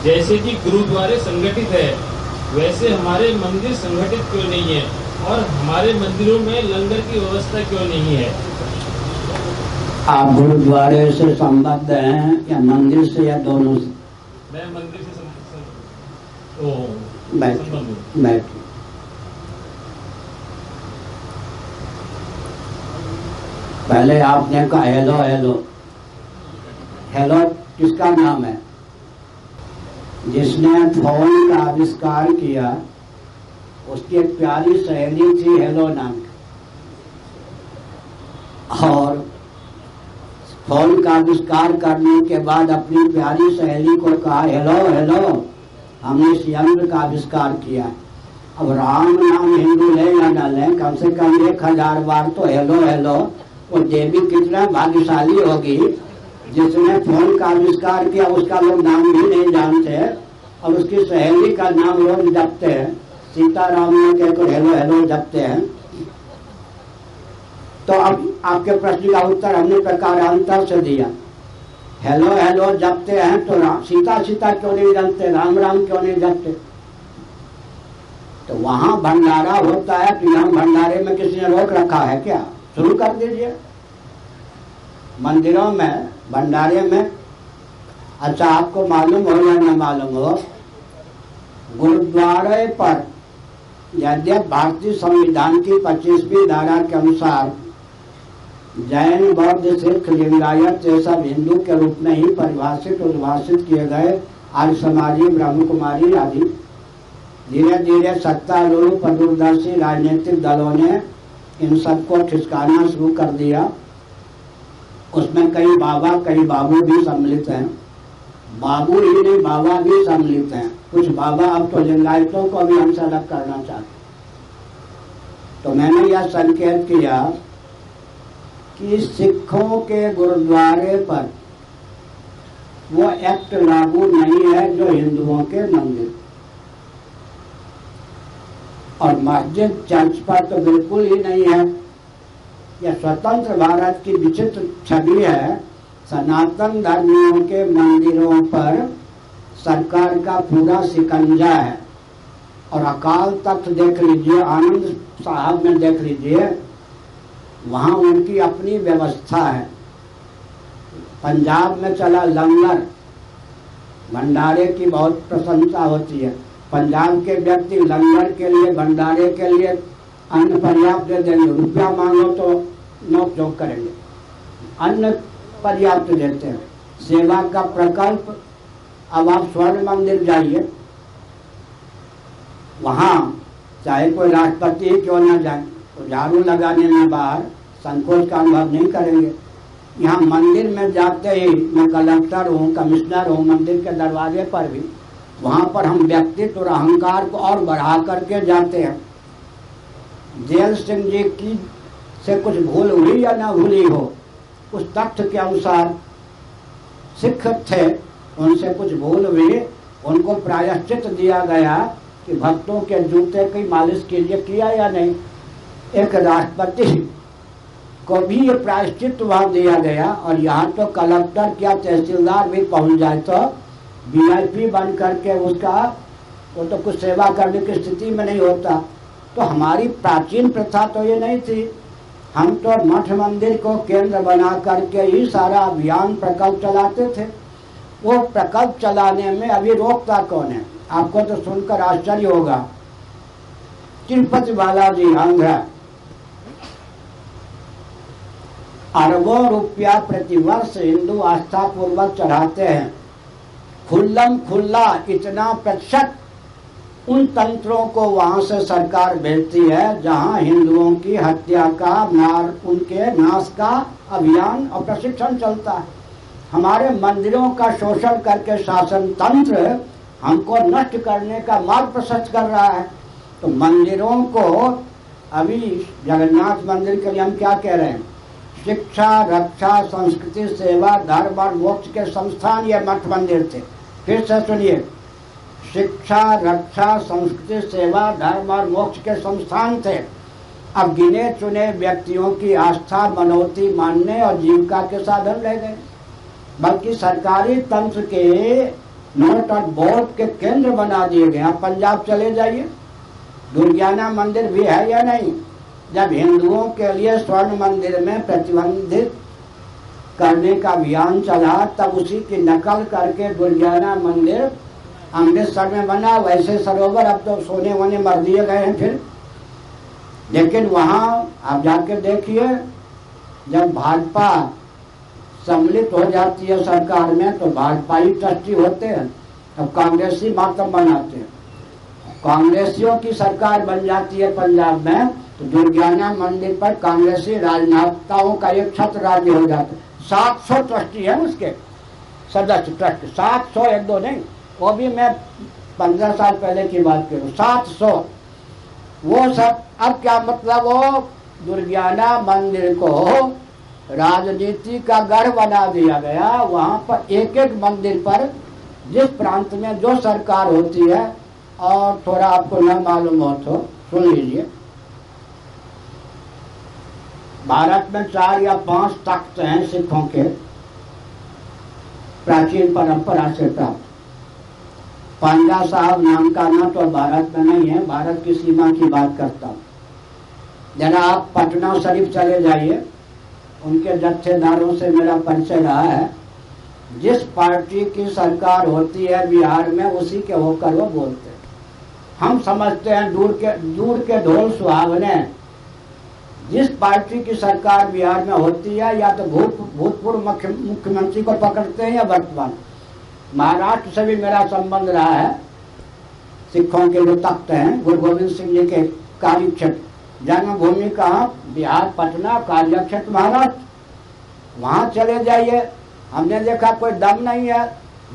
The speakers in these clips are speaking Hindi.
जैसे कि गुरुद्वारे संगठित है, वैसे हमारे मंदिर संगठित क्यों नहीं है और हमारे मंदिरों में लंगर की व्यवस्था क्यों नहीं है? आप गुरुद्वारे से संबद्ध हैं या मंदिर से या दोनों से? मैं मंदिर से बैठ पहले आपने कहा हेलो हेलो हेलो किसका नाम है? जिसने फोन का आविष्कार किया उसकी एक प्यारी सहेली थी हेलो नाम की, और फोन का आविष्कार करने के बाद अपनी प्यारी सहेली को कहा हेलो हेलो हमने इस यंत्र का आविष्कार किया। अब राम नाम हिंदू ले या न ले, कम से कम 1000 बार तो हेलो हेलो। वो देवी कितना भाग्यशाली होगी जिसने फोन का आविष्कार किया, उसका लोग नाम भी नहीं जानते और उसकी सहेली का नाम रोज जपते हैं, सीताराम ने कहकर हेलो हेलो जपते हैं। तो अब आपके प्रश्न का उत्तर हमने प्रकारांतर से दिया। हेलो हेलो जपते हैं तो सीता सीता क्यों नहीं जपते, राम राम क्यों नहीं जपते? तो वहां भंडारा होता है तो यहाँ भंडारे में किसी ने रोक रखा है क्या? शुरू कर दीजिए मंदिरों में भंडारे में। अच्छा, आपको मालूम हो या न मालूम हो, गुरुद्वारे पर यद्यप भारतीय संविधान की 25वीं धारा के अनुसार जैन बौद्ध सिख लिंगायत ये सब हिंदू के रूप में ही परिभाषित उद्भाषित किए गए, आर्य समाजी ब्रह्म कुमारी आदि, धीरे धीरे सत्तारूढ़ प्रदूरदर्शी राजनीतिक दलों ने इन सबको ठिसकाना शुरू कर दिया। उसमें कई बाबा कई बाबू भी सम्मिलित हैं, बाबू ही नहीं बाबा भी सम्मिलित हैं। कुछ बाबा अब तो लिंगायतों को भी हमसे अलग करना चाहते। तो मैंने यह संकेत किया कि सिखों के गुरुद्वारे पर वो एक्ट लागू नहीं है जो हिंदुओं के मंदिर, और मस्जिद चर्च पर तो बिल्कुल ही नहीं है। यह स्वतंत्र भारत की विचित्र छवि है। सनातन धर्मियों के मंदिरों पर सरकार का पूरा शिकंजा है। और अकाल तख्त देख लीजिए, आनंद साहब में देख लीजिए, वहां उनकी अपनी व्यवस्था है। पंजाब में चला लंगर, भंडारे की बहुत प्रशंसा होती है। पंजाब के व्यक्ति लंगर के लिए भंडारे के लिए अन्न पर्याप्त दे देंगे, रुपया मांगो तो नोक झोंक करेंगे, अन्न पर्याप्त देते हैं। सेवा का प्रकल्प, अब आप स्वर्ण मंदिर जाइए, वहां चाहे कोई राष्ट्रपति ही क्यों न जाए तो झाड़ू लगाने में बाहर संकोच का अनुभव नहीं करेंगे। यहाँ मंदिर में जाते ही, मैं कलेक्टर हूँ कमिश्नर हूँ, मंदिर के दरवाजे पर भी, वहां पर हम व्यक्तित्व और अहंकार को और बढ़ा करके जाते हैं। जेल सिंह जी की से कुछ भूल हुई या ना भूली हो, उस तथ्य के अनुसार सिख थे, उनसे कुछ भूल हुई, उनको प्रायश्चित दिया गया कि भक्तों के जूते की मालिश कीजिए, किया या नहीं? एक राष्ट्रपति को भी ये प्रायश्चित वहां दिया गया, और यहाँ तो कलेक्टर क्या तहसीलदार भी पहुंच जाए तो VIP बन करके उसका वो तो कुछ सेवा करने की स्थिति में नहीं होता। तो हमारी प्राचीन प्रथा तो ये नहीं थी। हम तो मठ मंदिर को केंद्र बना करके ही सारा अभियान प्रकल्प चलाते थे। वो प्रकल्प चलाने में अभी रोकता कौन है? आपको तो सुनकर आश्चर्य होगा, तिरुपति बालाजी आंध्रा अरबों रुपया प्रतिवर्ष हिंदू आस्था पूर्वक चढ़ाते हैं। खुल्लम खुल्ला इतना प्रतिशत उन तंत्रों को वहां से सरकार भेजती है जहां हिंदुओं की हत्या का, मार, उनके नाश का अभियान और प्रशिक्षण चलता है। हमारे मंदिरों का शोषण करके शासन तंत्र हमको नष्ट करने का मार्ग प्रशस्त कर रहा है। तो मंदिरों को अभी जगन्नाथ मंदिर के लिए हम क्या कह रहे हैं? शिक्षा, रक्षा, संस्कृति, सेवा, धर्म और मोक्ष के संस्थान ये मठ मंदिर थे। फिर से सुनिए, शिक्षा, रक्षा, संस्कृति, सेवा, धर्म और मोक्ष के संस्थान थे। अब गिने चुने व्यक्तियों की आस्था, मनोती मानने और जीविका के साधन रह गए। बल्कि सरकारी तंत्र के नोट और वोट के केंद्र बना दिए गए। आप पंजाब चले जाइए, दुर्गाना मंदिर भी है या नहीं। जब हिंदुओं के लिए स्वर्ण मंदिर में प्रतिबंधित करने का अभियान चला, तब उसी की नकल करके दुर्गाना मंदिर अमृतसर में बना। वैसे सरोवर अब तो सोने वोने मर दिए गए हैं फिर। लेकिन वहां आप जाके देखिए, जब भाजपा सम्मिलित हो जाती है सरकार में तो भाजपाई ट्रस्टी होते हैं, अब कांग्रेसी मातम बनाते हैं। कांग्रेसियों की सरकार बन जाती है पंजाब में तो दुर्गाना मंदिर पर कांग्रेसी राजनेताओं का एक छत्र राज्य हो जाता है। 700 ट्रस्टी है उसके सदस्य, ट्रस्ट 700, एक दो नहीं, वो भी मैं 15 साल पहले की बात करूं, 700। वो सब अब क्या मतलब, वो दुर्गाना मंदिर को राजनीति का गढ़ बना दिया गया। वहां पर एक एक मंदिर पर जिस प्रांत में जो सरकार होती है, और थोड़ा आपको न मालूम हो तो सुन लीजिए, भारत में 4 या 5 तख्त हैं सिखों के, प्राचीन परंपरा से प्राप्त। पांडा साहब नाम का ना तो भारत में नहीं है, भारत की सीमा की बात करता हूँ। जरा आप पटना शरीफ चले जाइए, उनके जत्थेदारों से मेरा परिचय रहा है। जिस पार्टी की सरकार होती है बिहार में, उसी के होकर वो बोलते हैं। हम समझते हैं दूर के ढोल सुहावने। जिस पार्टी की सरकार बिहार में होती है, या तो भूतपूर्व मुख्यमंत्री को पकड़ते हैं या वर्तमान। महाराष्ट्र से भी मेरा संबंध रहा है। सिखों के जो तख्त हैं, गुरु गोविंद सिंह जी के कार्यक्षेत्र, जन्मभूमि कहाँ, बिहार पटना, कार्यक्षेत्र महाराष्ट्र। वहां चले जाइए, हमने देखा कोई दम नहीं है।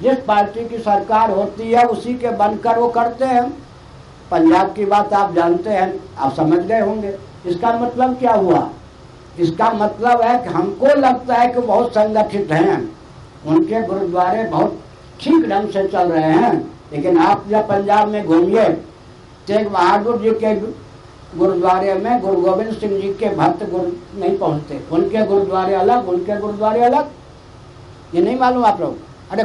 जिस पार्टी की सरकार होती है उसी के बनकर वो करते हैं। पंजाब की बात आप जानते हैं, आप समझ गए होंगे। इसका मतलब क्या हुआ? इसका मतलब है कि हमको लगता है कि बहुत संगठित हैं, उनके गुरुद्वारे बहुत ठीक ढंग से चल रहे हैं। लेकिन आप जब पंजाब में घूमिए, तेग बहादुर जी के गुरुद्वारे में गुरु गोविंद सिंह जी के भक्त गुरु नहीं पहुंचते। उनके गुरुद्वारे अलग, उनके गुरुद्वारे अलग। ये नहीं मालूम आप लोग? अरे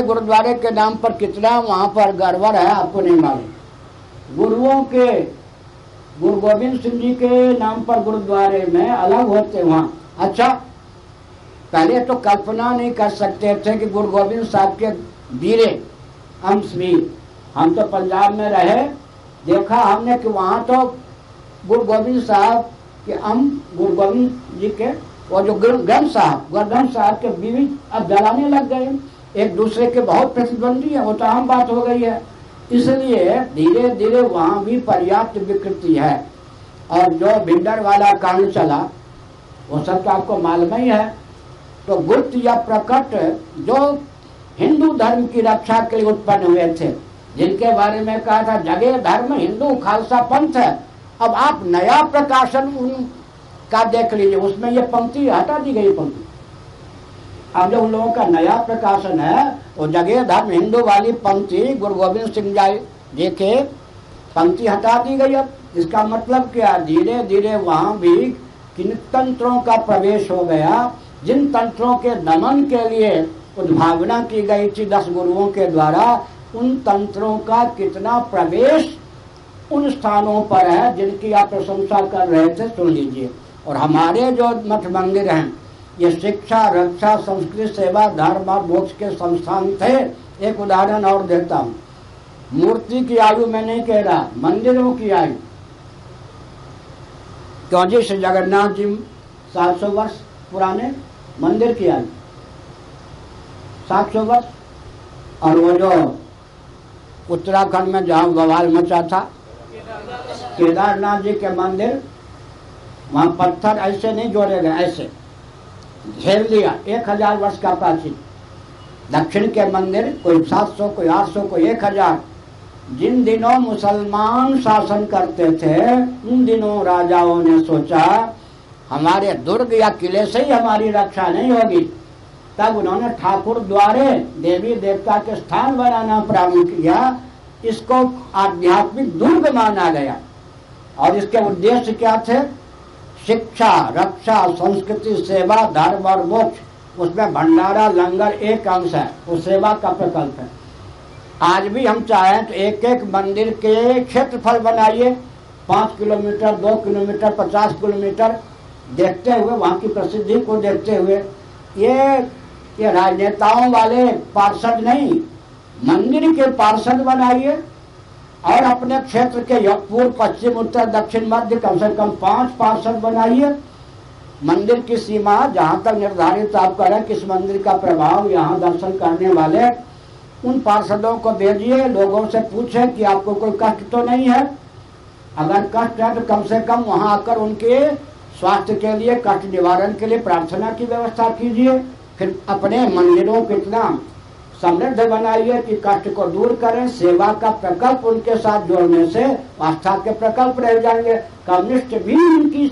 गुरुद्वारे के नाम पर कितना वहां पर गड़बड़ है, आपको नहीं मालूम। गुरुओं के, गुरु गोविंद सिंह जी के नाम पर गुरुद्वारे में अलग होते वहाँ। अच्छा, पहले तो कल्पना नहीं कर सकते थे कि गुरु गोविंद साहब के वीरे अंशवीर, हम तो पंजाब में रहे, देखा हमने कि वहाँ तो गुरु गोविंद साहब के गुरु गोविंद जी के वो जो ग्रंथ साहब के बीवी अब जलाने लग गए। एक दूसरे के बहुत प्रतिद्वंदी है, वो तो आम बात हो गई है। इसलिए धीरे धीरे वहां भी पर्याप्त विकृति है। और जो भिंडर वाला कांड चला, वो सब तो आपको मालूम ही है। तो गुप्त या प्रकट जो हिंदू धर्म की रक्षा के लिए उत्पन्न हुए थे, जिनके बारे में कहा था जगह धर्म हिंदू खालसा पंथ है, अब आप नया प्रकाशन उनका देख लीजिए, उसमें ये पंक्ति हटा दी गई। पंक्ति अब जो उन लोगों का नया प्रकाशन है, वो जगह धर्म हिंदू वाली पंक्ति गुरु गोविंद सिंह जी के पंक्ति हटा दी गई। अब इसका मतलब क्या? धीरे धीरे वहां भी किन तंत्रों का प्रवेश हो गया, जिन तंत्रों के दमन के लिए उद्भावना की गई थी 10 गुरुओं के द्वारा, उन तंत्रों का कितना प्रवेश उन स्थानों पर है जिनकी आप प्रशंसा कर रहे थे। सुन लीजिए। और हमारे जो मठ मंदिर हैं, ये शिक्षा, रक्षा, संस्कृति, सेवा, धर्म और मोक्ष के संस्थान थे। एक उदाहरण और देता हूँ। मूर्ति की आयु मैं नहीं कह रहा, मंदिरों की आयु। क्यों जी? श्री जगन्नाथ जी 700 वर्ष पुराने मंदिर की आयु, 700 वर्ष। और वो जो उत्तराखंड में जहाँ बवाल मचा था, केदारनाथ जी के मंदिर, वहाँ पत्थर ऐसे नहीं जोड़े गए, ऐसे घेर लिया, 1000 वर्ष का प्राचीन। दक्षिण के मंदिर कोई 700, कोई 800, कोई 1000। जिन दिनों मुसलमान शासन करते थे, उन दिनों राजाओं ने सोचा हमारे दुर्ग या किले से ही हमारी रक्षा नहीं होगी। तब उन्होंने ठाकुर द्वारे देवी देवता के स्थान बनाना प्रारंभ किया। इसको आध्यात्मिक दुर्ग माना गया। और इसके उद्देश्य क्या थे? शिक्षा, रक्षा, संस्कृति, सेवा, धर्म और मोक्ष। उसमें भंडारा, लंगर एक अंश है, वो सेवा का प्रकल्प है। आज भी हम चाहें तो एक एक मंदिर के क्षेत्रफल बनाइए, 5 किलोमीटर, 2 किलोमीटर, 50 किलोमीटर, देखते हुए वहाँ की प्रसिद्धि को देखते हुए। ये राजनेताओं वाले पार्षद नहीं, मंदिर के पार्षद बनाइए और अपने क्षेत्र के पूर्व, पश्चिम, उत्तर, दक्षिण, मध्य कम से कम 5 पार्षद बनाइए। मंदिर की सीमा जहाँ तक निर्धारित आप करें किस मंदिर का प्रभाव यहाँ दर्शन करने वाले, उन पार्षदों को भेजिए, लोगों से पूछें कि आपको कोई कष्ट तो नहीं है। अगर कष्ट है तो कम से कम वहाँ आकर उनके स्वास्थ्य के लिए, कष्ट निवारण के लिए प्रार्थना की व्यवस्था कीजिए। फिर अपने मंदिरों को इतना समृद्ध बनाइए कि कष्ट को दूर करें। सेवा का प्रकल्प उनके साथ जोड़ने से आस्था के प्रकल्प रह जाएंगे। कम्युनिस्ट भी उनकी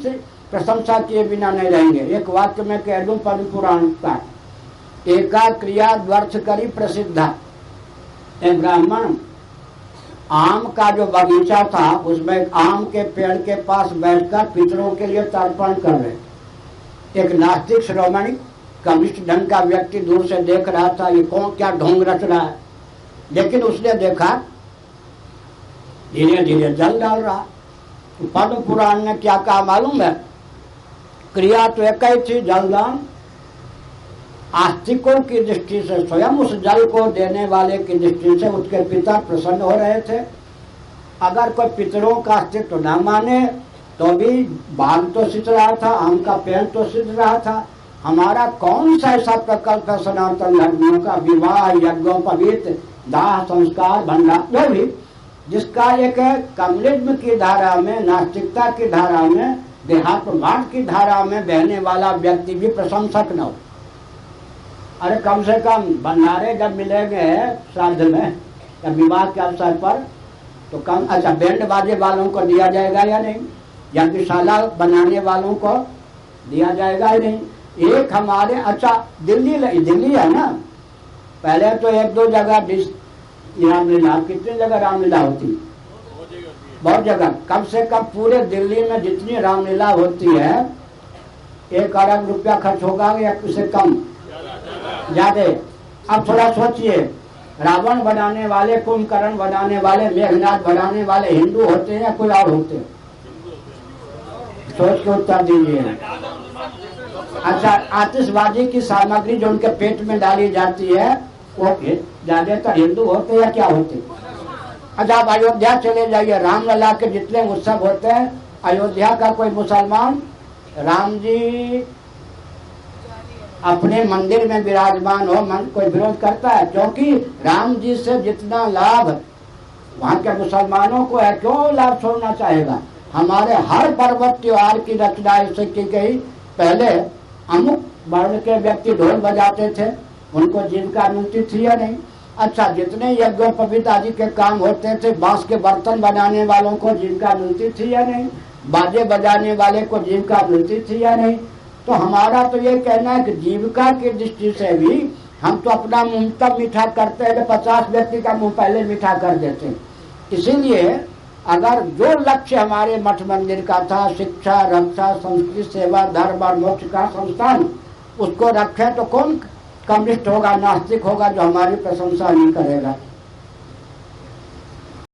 प्रशंसा किए बिना नहीं रहेंगे। एक वाक्य में कह दूं पद्म पुराण का, एका क्रिया द्वर्थ करी प्रसिद्धा। एक ब्राह्मण आम का जो बगीचा था उसमें एक आम के पेड़ के पास बैठकर पितरों के लिए तर्पण कर रहे। एक नास्तिक श्रोमणी कम्युनिस्ट ढंग का व्यक्ति दूर से देख रहा था, ये कौन क्या ढोंग रच रहा है। लेकिन उसने देखा धीरे धीरे जल डाल रहा। तो पद्म पुराण ने क्या कहा मालूम है? क्रिया तो एक ही थी, जलदान। आस्तिकों की दृष्टि से, स्वयं उस जल को देने वाले की दृष्टि से उसके पिता प्रसन्न हो रहे थे। अगर कोई पितरों का अस्तित्व न माने तो भी बाग तो सिद्ध रहा था, आम का पेड़ तो सिद्ध रहा था। हमारा कौन सा ऐसा प्रकल्प है सनातन धर्मियों का, विवाह, यज्ञोपवीत, दाह, संस्कार, भंडार, जो भी, जिसका एक कम्युनिज्म की धारा में, नास्तिकता की धारा में, देहात्मवाद की धारा में बहने वाला व्यक्ति भी प्रशंसक न हो। अरे कम से कम भंडारे जब मिलेंगे श्राद्ध में या विवाह के अवसर पर तो कम, अच्छा बैंड बाजे वालों को दिया जाएगा या नहीं, यज्ञशाला बनाने वालों को दिया जाएगा या नहीं। एक हमारे, अच्छा दिल्ली है ना, पहले तो 1-2 जगह रामलीला, कितनी जगह रामलीला होती, बहुत जगह, कम से कम पूरे दिल्ली में जितनी रामलीला होती है 1 अरब रुपया खर्च होगा या उससे कम, ज्यादा। अब थोड़ा सोचिए, रावण बनाने वाले, कुंभकर्ण बनाने वाले, मेघनाथ बनाने वाले हिंदू होते हैं या कोई और होते हैं? सोच के उत्तर दीजिए। अच्छा, आतिशबाजी की सामग्री जो उनके पेट में डाली जाती है वो ज्यादातर हिंदू होते या क्या होते? अच्छा, आप अयोध्या चले जाइए, रामलला के जितने उत्सव होते हैं, अयोध्या का कोई मुसलमान राम जी अपने मंदिर में विराजमान हो, कोई विरोध करता है? क्योंकि राम जी से जितना लाभ वहाँ के मुसलमानों को है, क्यों लाभ छोड़ना चाहेगा? हमारे हर पर्व त्योहार की रचना ऐसे की गई। पहले अमुक वर्ण के व्यक्ति ढोल बजाते थे, उनको जीविका मिलती थी या नहीं? अच्छा, जितने यज्ञोपवीत आदि के काम होते थे, बांस के बर्तन बनाने वालों को जीविका मिलती थी या नहीं? बाजे बजाने वाले को जीविका मिलती थी या नहीं? तो हमारा तो ये कहना है कि जीविका की दृष्टि से भी हम तो अपना मुंह तब मीठा करते हैं, 50 व्यक्ति का मुंह पहले मीठा कर देते हैं। इसीलिए अगर जो लक्ष्य हमारे मठ मंदिर का था, शिक्षा, रक्षा, संस्कृति, सेवा, धर्म और मोक्ष का संस्थान, उसको रखे तो कौन कम्युनिस्ट होगा, नास्तिक होगा जो हमारी प्रशंसा नहीं करेगा?